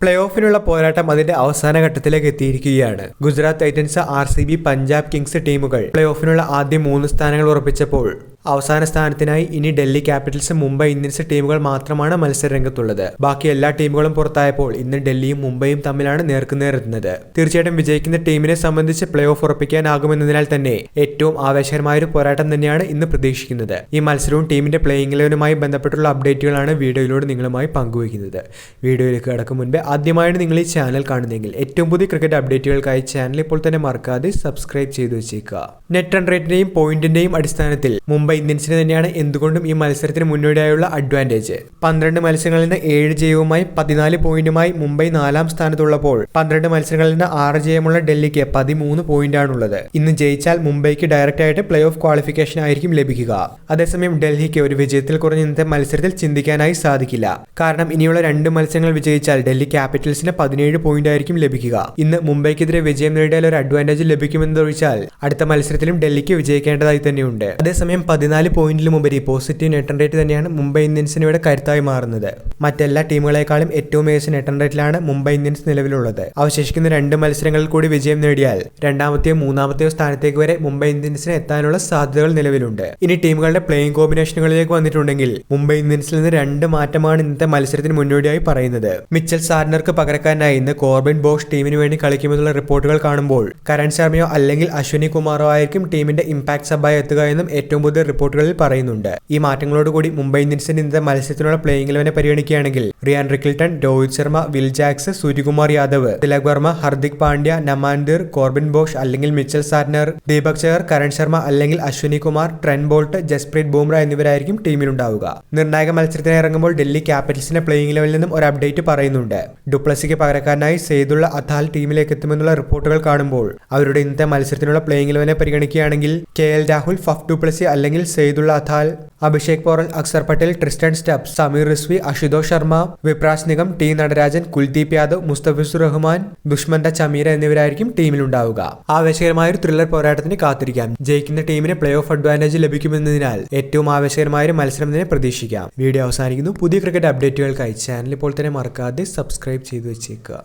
Play ഓഫിനുള്ള പോരാട്ടം അതിന്റെ അവസാന ഘട്ടത്തിലേക്ക് എത്തിയിരിക്കുകയാണ്. Gujarat Titans, RCB, Punjab Kings ടീമുകൾ പ്ലേ ഓഫിനുള്ള ആദ്യ 3 സ്ഥാനങ്ങൾ ഉറപ്പിച്ചപ്പോൾ അവസാന സ്ഥാനത്തിനായി ഇനി ഡൽഹി ക്യാപിറ്റൽസ്, മുംബൈ ഇന്ത്യൻസ് ടീമുകൾ മാത്രമാണ് മത്സരരംഗത്തുള്ളത്. ബാക്കി എല്ലാ ടീമുകളും പുറത്തായപ്പോൾ ഇന്ന് ഡൽഹിയും മുംബൈയും തമ്മിലാണ് നേർക്കുനേരെത്തുന്നത്. തീർച്ചയായിട്ടും വിജയിക്കുന്ന ടീമിനെ സംബന്ധിച്ച് പ്ലേ ഓഫ് ഉറപ്പിക്കാനാകുമെന്നതിനാൽ തന്നെ ഏറ്റവും ആവേശകരമായ ഒരു പോരാട്ടം തന്നെയാണ് ഇന്ന് പ്രതീക്ഷിക്കുന്നത്. ഈ മത്സരവും ടീമിന്റെ പ്ലേയിങ് ഇലവനുമായി ബന്ധപ്പെട്ടുള്ള അപ്ഡേറ്റുകളാണ് വീഡിയോയിലൂടെ നിങ്ങളുമായി പങ്കുവയ്ക്കുന്നത്. വീഡിയോയിലേക്ക് കടക്കും മുൻപ് ആദ്യമായാണ് നിങ്ങൾ ഈ ചാനൽ കാണുന്നതെങ്കിൽ ഏറ്റവും പുതിയ ക്രിക്കറ്റ് അപ്ഡേറ്റുകൾക്കായി ചാനൽ ഇപ്പോൾ തന്നെ മറക്കാതെ സബ്സ്ക്രൈബ് ചെയ്തു വെച്ചേക്കുക. നെറ്റ് റൺ റേറ്റിന്റെയും പോയിന്റിന്റെയും അടിസ്ഥാനത്തിൽ മുംബൈ ഇന്ത്യൻസിന് തന്നെയാണ് എന്തുകൊണ്ടും ഈ മത്സരത്തിന് മുന്നോടിയായുള്ള അഡ്വാൻറ്റേജ്. 12 മത്സരങ്ങളിൽ നിന്ന് 7 ജയവുമായി 14 പോയിന്റുമായി മുംബൈ 4ാം സ്ഥാനത്തുള്ളപ്പോൾ 12 മത്സരങ്ങളിൽ നിന്ന് 6 ജയമുള്ള ഡൽഹിക്ക് 13 പോയിന്റാണുള്ളത്. ഇന്ന് ജയിച്ചാൽ മുംബൈക്ക് ഡയറക്റ്റ് ആയിട്ട് പ്ലേ ഓഫ് ക്വാളിഫിക്കേഷൻ ആയിരിക്കും ലഭിക്കുക. അതേസമയം ഡൽഹിക്ക് ഒരു വിജയത്തിൽ കുറഞ്ഞ ഇന്നത്തെ മത്സരത്തിൽ ചിന്തിക്കാനായി സാധിക്കില്ല. കാരണം ഇനിയുള്ള 2 മത്സരങ്ങൾ വിജയിച്ചാൽ ഡൽഹി ക്യാപിറ്റൽസിന് 17 പോയിന്റ് ആയിരിക്കും ലഭിക്കുക. ഇന്ന് മുംബൈക്കെതിരെ വിജയം നേടിയാൽ ഒരു അഡ്വാൻറ്റേജ് ലഭിക്കുമെന്നതൊഴിച്ചാൽ അടുത്ത മത്സരത്തിലും ഡൽഹിക്ക് വിജയിക്കേണ്ടതായി തന്നെയുണ്ട്. അതേസമയം 14 പോയിന്റിലുമുപരി പോസിറ്റീവ് നെറ്റ് റൺ റേറ്റ് തന്നെയാണ് മുംബൈ ഇന്ത്യൻസിന് ഇവിടെ കരുത്തായി മാറുന്നത്. മറ്റെല്ലാ ടീമുകളെക്കാളും ഏറ്റവും മികച്ച നെറ്റ് റൺ റേറ്റിലാണ് മുംബൈ ഇന്ത്യൻസ് നിലവിലുള്ളത്. അവശേഷിക്കുന്ന 2 മത്സരങ്ങളിൽ കൂടി വിജയം നേടിയാൽ 2ാമത്തെയോ 3ാമത്തെയോ സ്ഥാനത്തേക്ക് വരെ മുംബൈ ഇന്ത്യൻസിന് എത്താനുള്ള സാധ്യതകൾ നിലവിലുണ്ട്. ഇനി ടീമുകളുടെ പ്ലേയിങ് കോമ്പിനേഷനുകളിലേക്ക് വന്നിട്ടുണ്ടെങ്കിൽ മുംബൈ ഇന്ത്യൻസിൽ നിന്ന് 2 മാറ്റമാണ് ഇന്നത്തെ മത്സരത്തിന് മുന്നോടിയായി പറയുന്നത്. മിച്ചൽ സാർണർക്ക് പകരക്കാരനായി ഇന്ന് കോർബിൻ ബോഷ് ടീമിന് വേണ്ടി കളിക്കുമെന്നുള്ള റിപ്പോർട്ടുകൾ കാണുമ്പോൾ കരൺ ശർമ്മയോ അല്ലെങ്കിൽ അശ്വിനി കുമാറോ ആയിരിക്കും ടീമിന്റെ ഇമ്പാക്ട് സബായി എത്തുക എന്നും ഏറ്റവും പുതിയ റിപ്പോർട്ടുകളിൽ പറയുന്നുണ്ട്. ഈ മാറ്റങ്ങളോടുകൂടി മുംബൈ ഇന്ത്യൻസിന്റെ ഇന്നത്തെ മത്സരത്തിനുള്ള പ്ലേയിങ് ഇലവനെ പരിഗണിക്കുകയാണെങ്കിൽ Ryan Rickelton, Rohit Sharma, Will Jacks, Suryakumar Yadav, Tilak Varma, Hardik Pandya, Naman Dhir, Corbin Bosch അല്ലെങ്കിൽ മിച്ചൽ സാർണർ, ദീപക് ചഹർ, കരൺ ശർമ്മ അല്ലെങ്കിൽ അശ്വിനി കുമാർ, ട്രെന്റ് ബോൾട്ട്, ജസ്പ്രീത് ബുംറ എന്നിവരായിരിക്കും ടീമിലുണ്ടാവുക. നിർണായക മത്സരത്തിന് ഇറങ്ങുമ്പോൾ ഡൽഹി ക്യാപിറ്റൽസിന്റെ പ്ലേയിങ് ഇലവനിൽ നിന്നും ഒരു അപ്ഡേറ്റ് പറയുന്നുണ്ട്. ഡുപ്ലസിക്ക് പകരക്കാരനായി സെയ്ദുള്ള അഥാൽ ടീമിലേക്ക് എത്തുമെന്നുള്ള റിപ്പോർട്ടുകൾ കാണുമ്പോൾ അവരുടെ ഇന്നത്തെ മത്സരത്തിനുള്ള പ്ലേയിങ് ഇലവനെ പരിഗണിക്കുകയാണെങ്കിൽ KL രാഹുൽ, ഫഫ് ഡുപ്ലസി അല്ലെങ്കിൽ സെയ്ദുള്ള Atal, Abhishek Porel, Axar Patel, Tristan Stubbs, Sameer Rizvi, Ashutosh Sharma, Vipraj Nigam, T Natarajan, Kuldeep Yadav, Mustafizur Rahman, Dushmantha Chameera എന്നിവരായിരിക്കും ടീമിലുണ്ടാവുക. ആവേശകരമായ ഒരു ത്രില്ലർ പോരാട്ടത്തിന് കാത്തിരിക്കാം. ജയിക്കുന്ന ടീമിന് പ്ലേ ഓഫ് അഡ്വാൻറ്റേജ് ലഭിക്കുമെന്നതിനാൽ ഏറ്റവും ആവേശകരമായ ഒരു മത്സരം തന്നെ പ്രതീക്ഷിക്കാം. വീഡിയോ അവസാനിക്കുന്നു. പുതിയ ക്രിക്കറ്റ് അപ്ഡേറ്റുകൾക്കായി ചാനൽ ഇപ്പോൾ തന്നെ മറക്കാതെ സബ്സ്ക്രൈബ് ചെയ്തു വെച്ചേക്കുക.